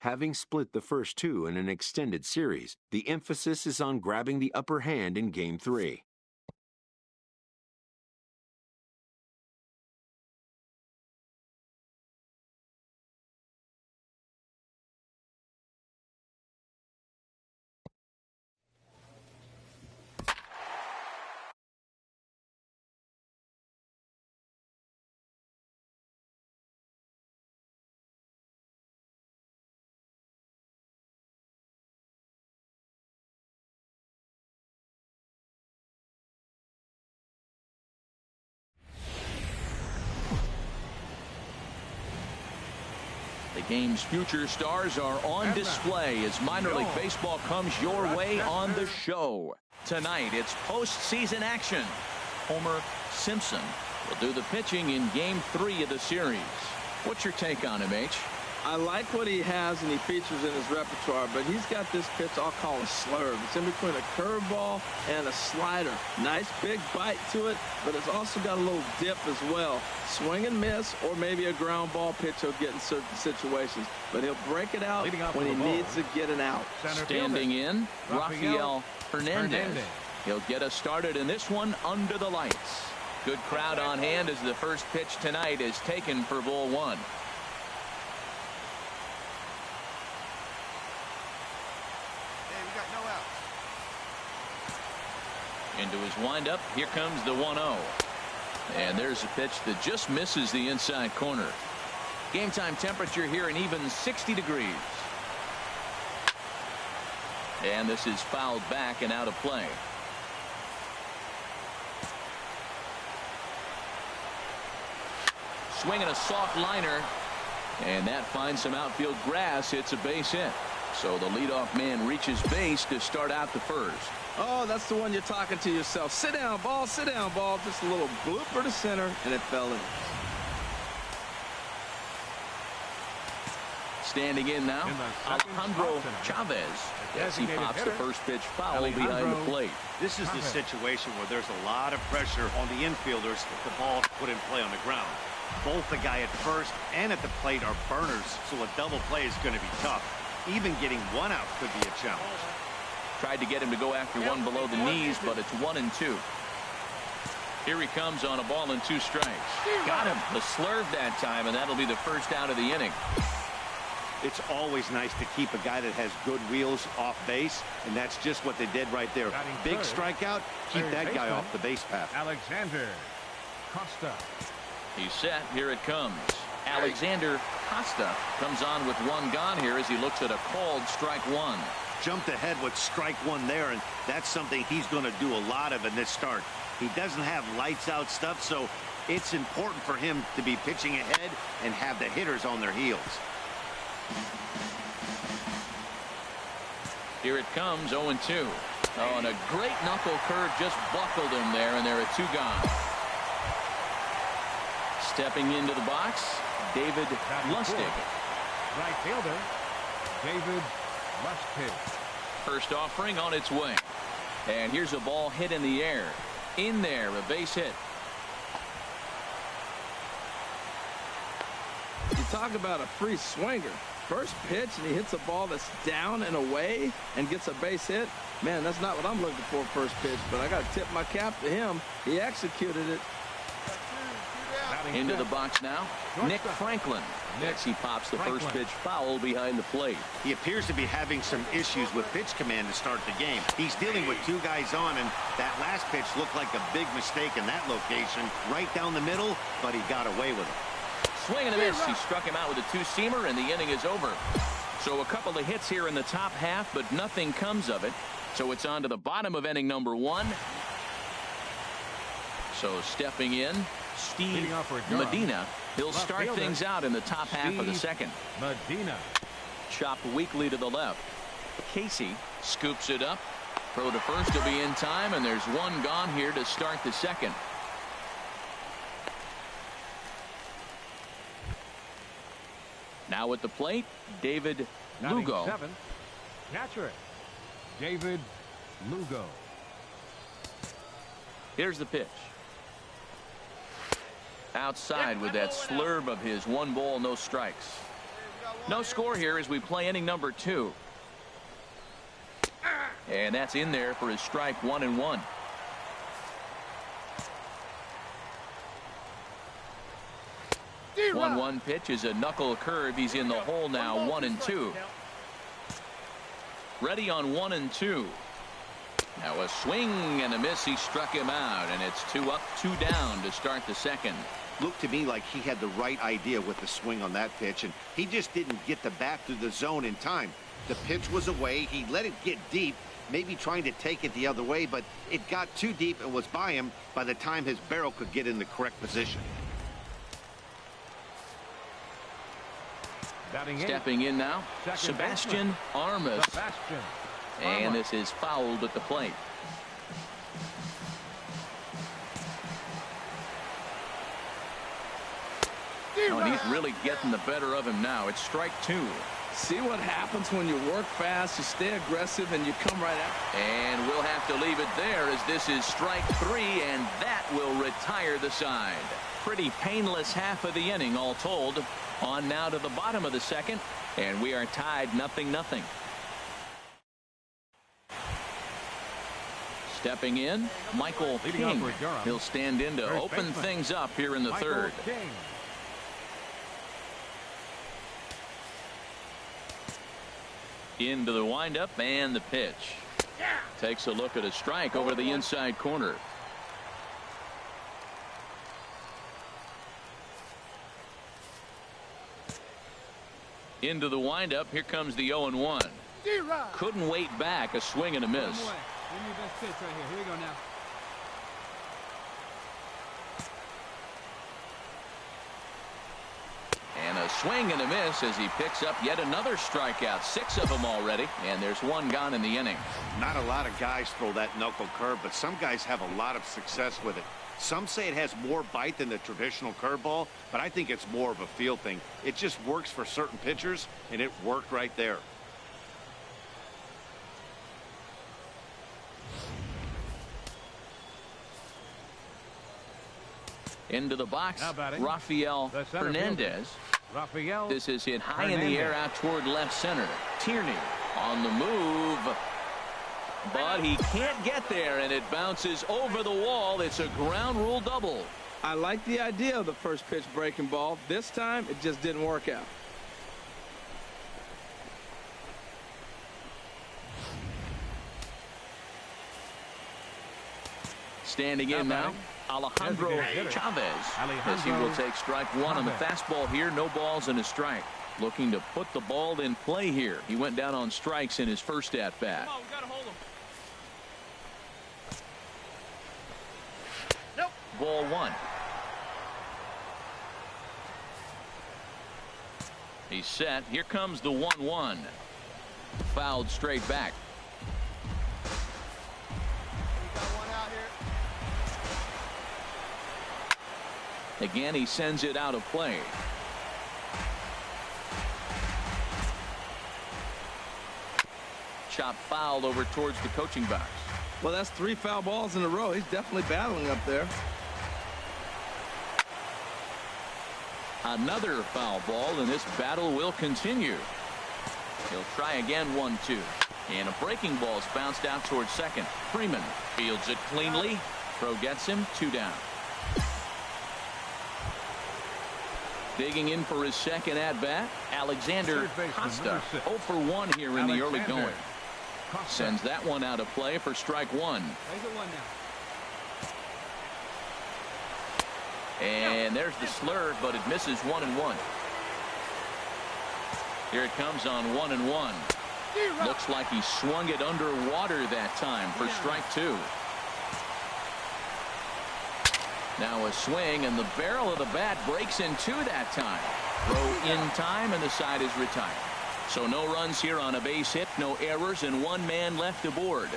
Having split the first two in an extended series, the emphasis is on grabbing the upper hand in Game 3. The game's future stars are on display as minor league baseball comes your way on the show. Tonight, it's postseason action. Homer Simpson will do the pitching in Game 3 of the series. What's your take on him, H? I like what he has and he features in his repertoire, but he's got this pitch I'll call a slurve. It's in between a curveball and a slider. Nice big bite to it, but it's also got a little dip as well. Swing and miss, or maybe a ground ball pitch he'll get in certain situations, but he'll break it out when he needs to get an out. Standing in, Rafael Hernandez. He'll get us started in this one under the lights. Good crowd on hand as the first pitch tonight is taken for ball one. Into his windup. Here comes the 1-0. And there's a pitch that just misses the inside corner. Game time temperature here an even 60 degrees. And this is fouled back and out of play. Swinging a soft liner. And that finds some outfield grass. It's a base hit. So the leadoff man reaches base to start out the first. Oh, that's the one you're talking to yourself. Sit down, ball, sit down, ball. Just a little blooper to center, and it fell in. Standing in now, Alejandro Chavez. Yes, he pops the first pitch foul behind the plate. This is the situation where there's a lot of pressure on the infielders if the ball is put in play on the ground. Both the guy at first and at the plate are burners, so a double play is going to be tough. Even getting one out could be a challenge. Tried to get him to go after one below the knees, but it's 1-2. Here he comes on a ball and 2 strikes. Got him. The slurve that time, and that'll be the first out of the inning. It's always nice to keep a guy that has good wheels off base, and that's just what they did right there. Big strikeout, keep that guy off the base path. Alexander Costa. He's set. Here it comes. Alexander Costa comes on with 1 gone here as he looks at a called strike 1. Jumped ahead with strike 1 there, and that's something he's going to do a lot of in this start. He doesn't have lights out stuff, so it's important for him to be pitching ahead and have the hitters on their heels. Here it comes, 0-2. Oh, and a great knuckle curve just buckled him there, and there are 2 gone. Stepping into the box, David Lustig. Right fielder, David Lustig. First offering on its way. And here's a ball hit in the air. In there, a base hit. You talk about a free swinger. First pitch, and he hits a ball that's down and away and gets a base hit. Man, that's not what I'm looking for first pitch, but I got to tip my cap to him. He executed it. Into the box now, Nick Franklin. Next, he pops the first pitch foul behind the plate. He appears to be having some issues with pitch command to start the game. He's dealing with 2 guys on, and that last pitch looked like a big mistake in that location. Right down the middle, but he got away with it. Swing and a miss. He struck him out with a 2-seamer, and the inning is over. So a couple of hits here in the top half, but nothing comes of it. So it's on to the bottom of inning number 1. So stepping in, Steve Medina. He'll start things out in the top half of the second. Medina. Chopped weakly to the left. Casey scoops it up. Throw to first will be in time, and there's 1 gone here to start the second. Now at the plate, David Lugo. Catcher, David Lugo. Here's the pitch. Outside with that slurve of his. 1 ball, no strikes. No score here as we play inning number 2. And that's in there for his strike 1-1. 1-1 pitch is a knuckle curve. He's in the hole now. 1-2. Ready on 1-2. Now a swing and a miss. He struck him out, and it's 2 up, 2 down to start the second. Looked to me like he had the right idea with the swing on that pitch, and he just didn't get the bat through the zone in time. The pitch was away. He let it get deep, maybe trying to take it the other way, but it got too deep and was by him by the time his barrel could get in the correct position. Stepping in now, Sebastian Armas. And this is fouled at the plate. Oh, and he's really getting the better of him now. It's strike 2. See what happens when you work fast, you stay aggressive, and you come right out. And we'll have to leave it there as this is strike 3, and that will retire the side. Pretty painless half of the inning all told. On now to the bottom of the second, and we are tied 0-0. Stepping in, Michael King. He'll stand in to open things up here in the third. Into the windup and the pitch. Takes a look at a strike over the inside corner. Into the windup. Here comes the 0-1. Couldn't wait back. A swing and a miss. Give me your best pitch right here. Here we go now. And a swing and a miss as he picks up yet another strikeout. 6 of them already, and there's 1 gone in the inning. Not a lot of guys throw that knuckle curve, but some guys have a lot of success with it. Some say it has more bite than the traditional curveball, but I think it's more of a feel thing. It just works for certain pitchers, and it worked right there. Into the box, Rafael Hernandez. This is hit high in the air out toward left center. Tierney on the move, but he can't get there, and it bounces over the wall. It's a ground rule double. I like the idea of the first pitch breaking ball. This time, it just didn't work out. Standing in now, Alejandro Chavez, as he will take strike 1 on the fastball here. No balls and a strike. Looking to put the ball in play here. He went down on strikes in his first at bat. Come on, we gotta hold him. Nope. Ball 1. He's set. Here comes the 1-1. Fouled straight back. Again, he sends it out of play. Chop fouled over towards the coaching box. Well, that's 3 foul balls in a row. He's definitely battling up there. Another foul ball, and this battle will continue. He'll try again. 1-2. And a breaking ball is bounced out towards second. Freeman fields it cleanly. Throw gets him. 2 down. Digging in for his second at-bat, Alexander Costa. 0 for 1 here in the early going. Sends that one out of play for strike 1. And there's the slurve, but it misses 1-1. Here it comes on 1-1. Looks like he swung it underwater that time for strike 2. Now a swing, and the barrel of the bat breaks in 2 that time. Throw in time, and the side is retired. So no runs here on a base hit, no errors, and 1 man left aboard.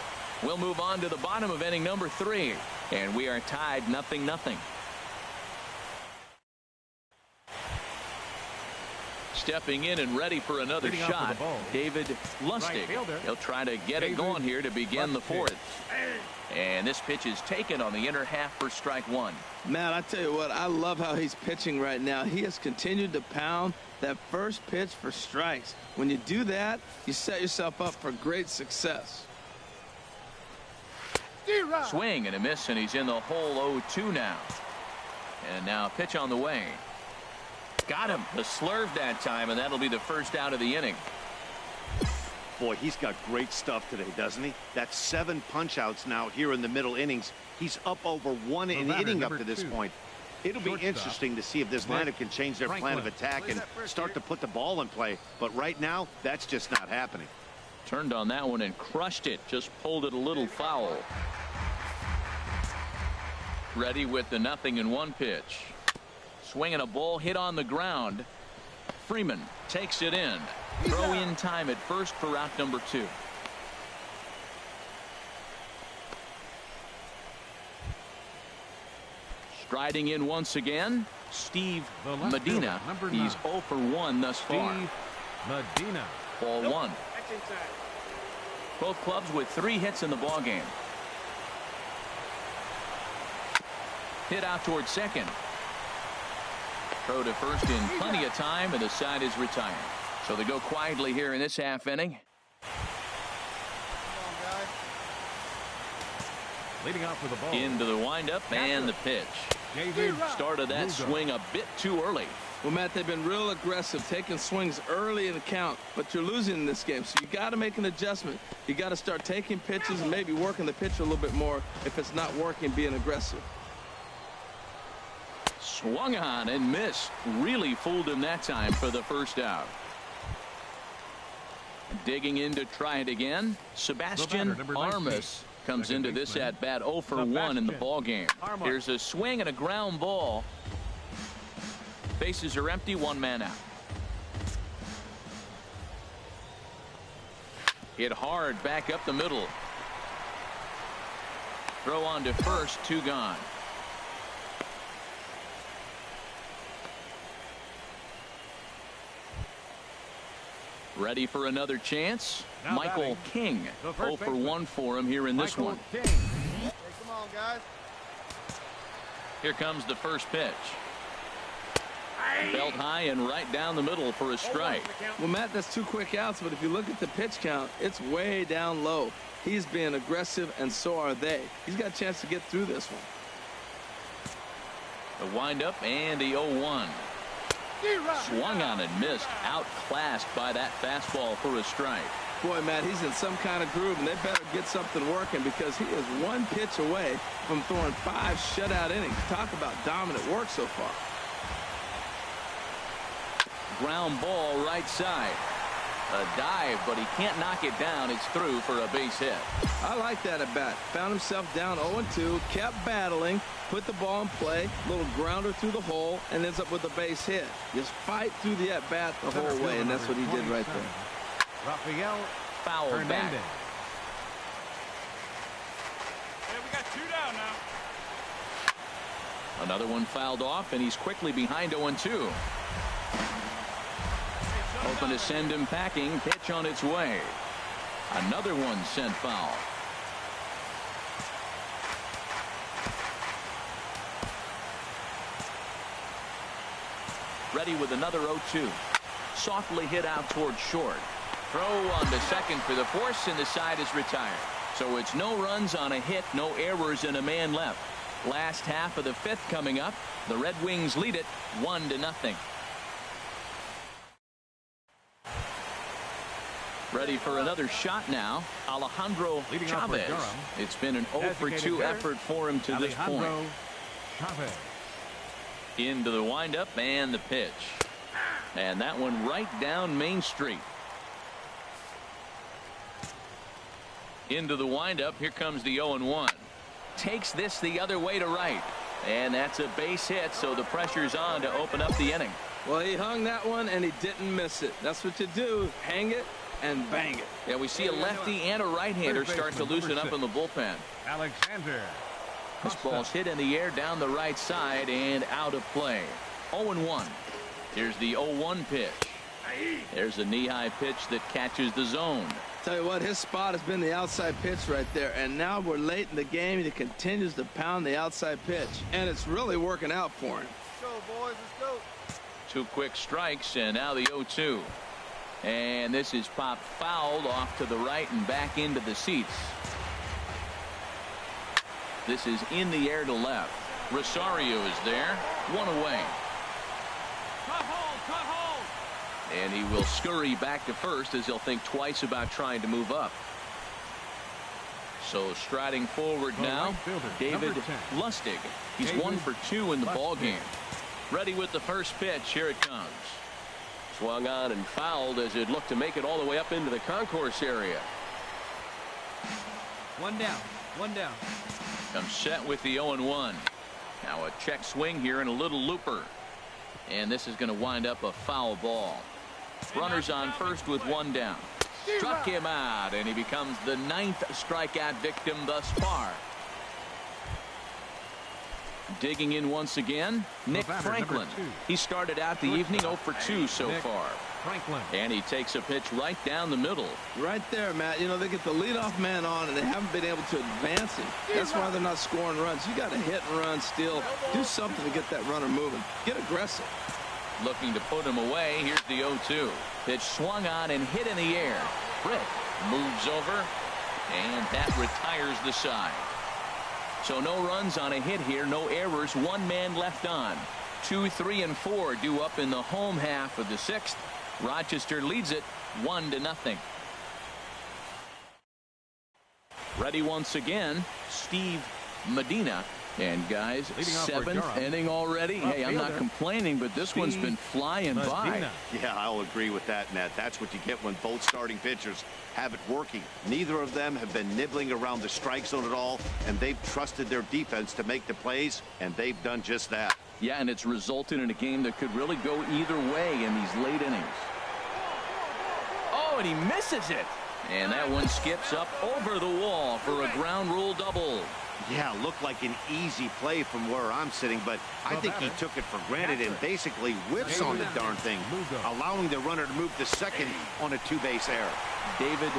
We'll move on to the bottom of inning number 3, and we are tied 0-0. stepping in and ready for another Leading off shot. with the ball. David Lustig. fielder, He'll try to get it David going here to begin the Lustig. fourth. And this pitch is taken on the inner half for strike one. Man, I tell you what, I love how he's pitching right now. He has continued to pound that first pitch for strikes. When you do that, you set yourself up for great success. Swing and a miss, and he's in the hole 0-2 now. And now a pitch on the way. Got him. The slurve that time, and that'll be the first out of the inning. Boy, he's got great stuff today, doesn't he? That's 7 punch-outs now here in the middle innings. He's up over 1 inning up to this point. It'll be interesting to see if this lineup can change their plan of attack and start to put the ball in play. But right now, that's just not happening. Turned on that one and crushed it. Just pulled it a little foul. Ready with the 0-1 pitch. Swinging a ball hit on the ground. Freeman takes it in. Throw in time at first for out number 2. Striding in once again, Steve Medina. He's 0 for 1 thus far. Steve Medina. Ball 1. Both clubs with 3 hits in the ball game. Hit out towards second. Throw to first in plenty of time, and the side is retired. So they go quietly here in this half inning. Leading off with the ball. Into the windup and the pitch. David Started that Lugo. swing a bit too early. Well, Matt, they've been real aggressive, taking swings early in the count, but you're losing in this game, so you got to make an adjustment. You got to start taking pitches and maybe working the pitcher a little bit more if it's not working, being aggressive. Swung on and missed. Really fooled him that time for the first out. Digging in to try it again. Sebastian The batter, number 19. Armas comes Second into this baseman. at bat 0 for 1 in the Sebastian ball game. Armas. Here's a swing and a ground ball. Bases are empty, 1 man out. Hit hard back up the middle. Throw on to first, 2 gone. Ready for another chance. Now Michael batting. King. The first 0 for baseman. 1 for him here in this Michael one. King. Hey, come on, guys. Here comes the first pitch. Belt high and right down the middle for a strike. Well, Matt, that's 2 quick outs, but if you look at the pitch count, it's way down low. He's being aggressive, and so are they. He's got a chance to get through this one. The windup and the 0-1. Swung on and missed. Outclassed by that fastball for a strike. Boy, Matt, he's in some kind of groove, and they better get something working because he is 1 pitch away from throwing 5 shutout innings. Talk about dominant work so far. Ground ball right side. A dive, but he can't knock it down. It's through for a base hit. I like that at bat. Found himself down 0-2, kept battling, put the ball in play, little grounder through the hole, and ends up with a base hit. Just fight through the at bat the whole way, and that's what he did right there. Rafael Foul back. Hernandez. Hey, we got 2 down now. Another one fouled off, and he's quickly behind 0-2. Hoping to send him packing. Pitch on its way. Another one sent foul. Ready with another 0-2. Softly hit out towards short. Throw on to second for the force, and the side is retired. So it's no runs on a hit, no errors, and a man left. Last half of the 5th coming up. The Red Wings lead it 1-0. Ready for another shot now. Alejandro Leading off for Chavez. Durham. It's been an 0 for 2 Designated hitter, effort for him to this point. Alejandro Chavez. Into the windup and the pitch. And that one right down Main Street. Into the windup. Here comes the 0-1. Takes this the other way to right. And that's a base hit, so the pressure's on to open up the inning. Well, he hung that one, and he didn't miss it. That's what you do. Hang it and bang it. Yeah, we see a lefty and a right-hander Third start to baseman, loosen number up in the bullpen. Alexander This Costa. ball's hit in the air down the right side and out of play. 0-1. Here's the 0-1 pitch. There's a knee-high pitch that catches the zone. Tell you what, his spot has been the outside pitch right there, and now we're late in the game, and he continues to pound the outside pitch, and it's really working out for him. Let's go, boys. Let's go. 2 quick strikes, and now the 0-2. And this is popped fouled off to the right and back into the seats. This is in the air to left. Rosario is there. 1 away. Cut hold. And he will scurry back to first as he'll think twice about trying to move up. So striding forward now, right fielder, David number 10. Lustig. He's David 1 for 2 in the ball Lustig. game. Ready with the first pitch. Here it comes. Swung on and fouled as it looked to make it all the way up into the concourse area. 1 down. 1 down. Comes set with the 0-1. Now a check swing here and a little looper. And this is going to wind up a foul ball. Runners on first with 1 down. Struck him out, and he becomes the 9th strikeout victim thus far. Digging in once again, Nick batter, Franklin. number 2. He started out the evening 0 for 2 so Nick far. Franklin. And he takes a pitch right down the middle. Right there, Matt. You know, they get the leadoff man on, and they haven't been able to advance him. That's why they're not scoring runs. You got to hit and run, steal. Do something to get that runner moving. Get aggressive. Looking to put him away. Here's the 0-2. Pitch swung on and hit in the air. Britt moves over, and that retires the side. So no runs on a hit here, no errors, 1 man left on. 2, 3, and 4 due up in the home half of the 6th. Rochester leads it 1-0. Ready once again, Steve Medina. And guys, Leading off for 7th Durham. inning already. Hey, I'm not Fielder, complaining, but this one's been flying by. Medina. Yeah, I'll agree with that, Nat. That's what you get when both starting pitchers have it working. Neither of them have been nibbling around the strike zone at all, and they've trusted their defense to make the plays, and they've done just that. Yeah, and it's resulted in a game that could really go either way in these late innings. Oh, and he misses it. And that one skips up over the wall for a ground rule double. Yeah, looked like an easy play from where I'm sitting, but I think he took it for granted and basically whiffs on the darn thing, allowing the runner to move to second on a 2-base error. David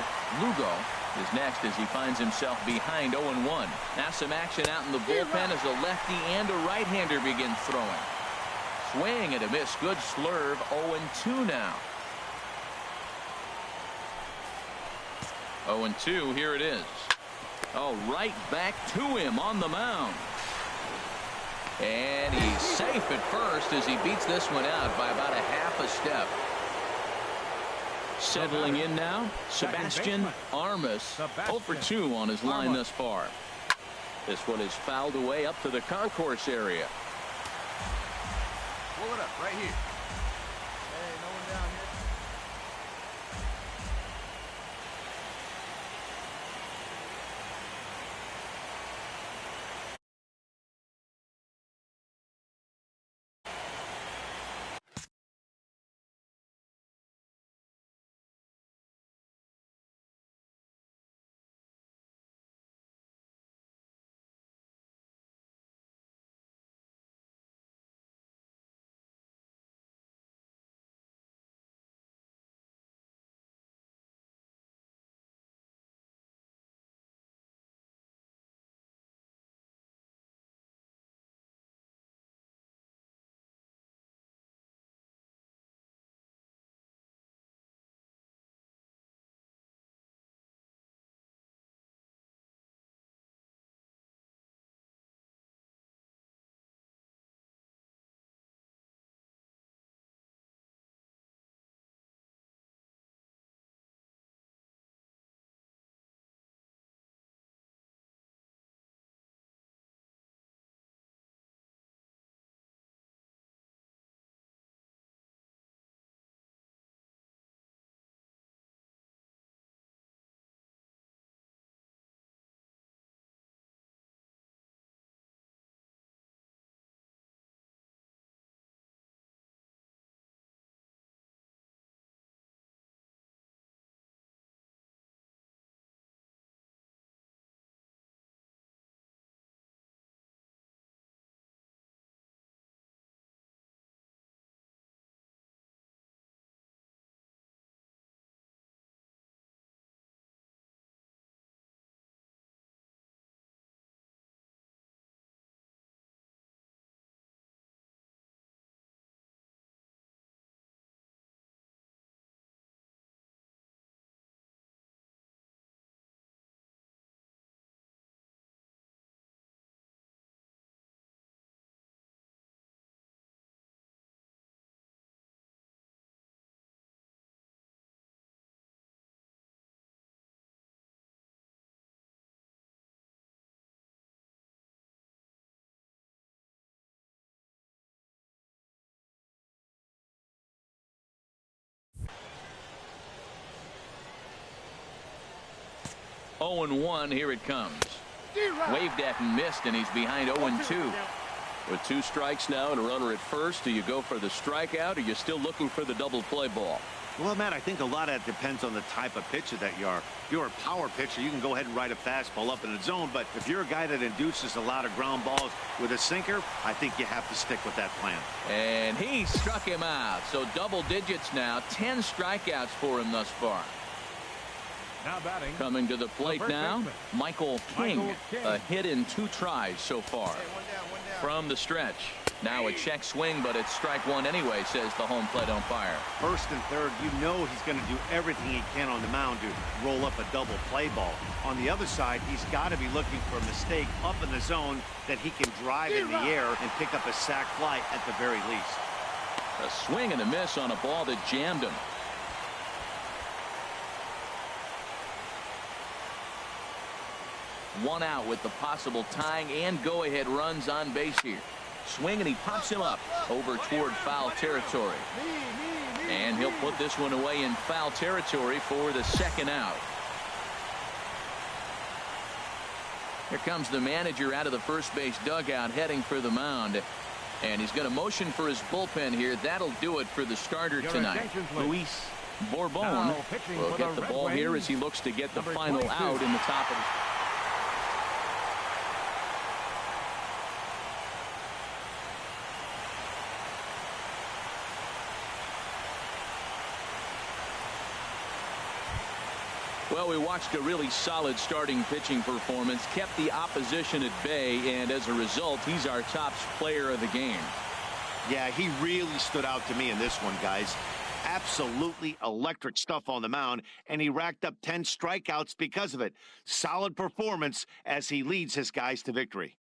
Lugo is next as he finds himself behind 0-1. Now some action out in the bullpen as a lefty and a right-hander begin throwing. Swing and a miss. Good slurve. 0-2 now. 0-2. Here it is. Oh, right back to him on the mound. And he's safe at first as he beats this one out by about a half a step. Settling in now, Sebastian Armas, 0 for 2 on his line thus far. This one is fouled away up to the concourse area. Pull it up right here. 0-1. Here it comes. Waved at and missed, and he's behind 0-2. With 2 strikes now and a runner at first, do you go for the strikeout, or are you still looking for the double play ball? Well, Matt, I think a lot of that depends on the type of pitcher that you are. If you're a power pitcher, you can go ahead and ride a fastball up in the zone. But if you're a guy that induces a lot of ground balls with a sinker, I think you have to stick with that plan. And he struck him out. So double digits now. 10 strikeouts for him thus far. Now batting. Coming to the plate now, baseman. Michael King. Michael King. A hit in 2 tries so far. Hey, one down. From the stretch. Now a check swing, but it's strike 1 anyway, says the home plate umpire. First and third, you know he's going to do everything he can on the mound to roll up a double play ball. On the other side, he's got to be looking for a mistake up in the zone that he can drive in the air and pick up a sac fly at the very least. A swing and a miss on a ball that jammed him. One out with the possible tying and go-ahead runs on base here. Swing, and he pops him up over toward foul territory. And he'll put this one away in foul territory for the 2nd out. Here comes the manager out of the first base dugout heading for the mound. And he's going to motion for his bullpen here. That'll do it for the starter tonight. Luis Bourbon will get the ball here as he looks to get the final out in the top of the... Well, we watched a really solid starting pitching performance, kept the opposition at bay, and as a result, he's our top player of the game. Yeah, he really stood out to me in this one, guys. Absolutely electric stuff on the mound, and he racked up 10 strikeouts because of it. Solid performance as he leads his guys to victory.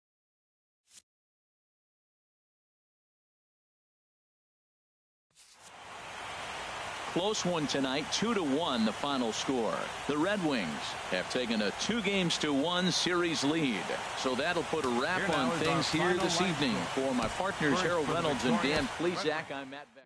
Close one tonight, 2-1 the final score. The Red Wings have taken a 2-1 series lead. So that'll put a wrap on things here this evening. For my partners Harold Reynolds and Dan Plesac, I'm Matt Beck.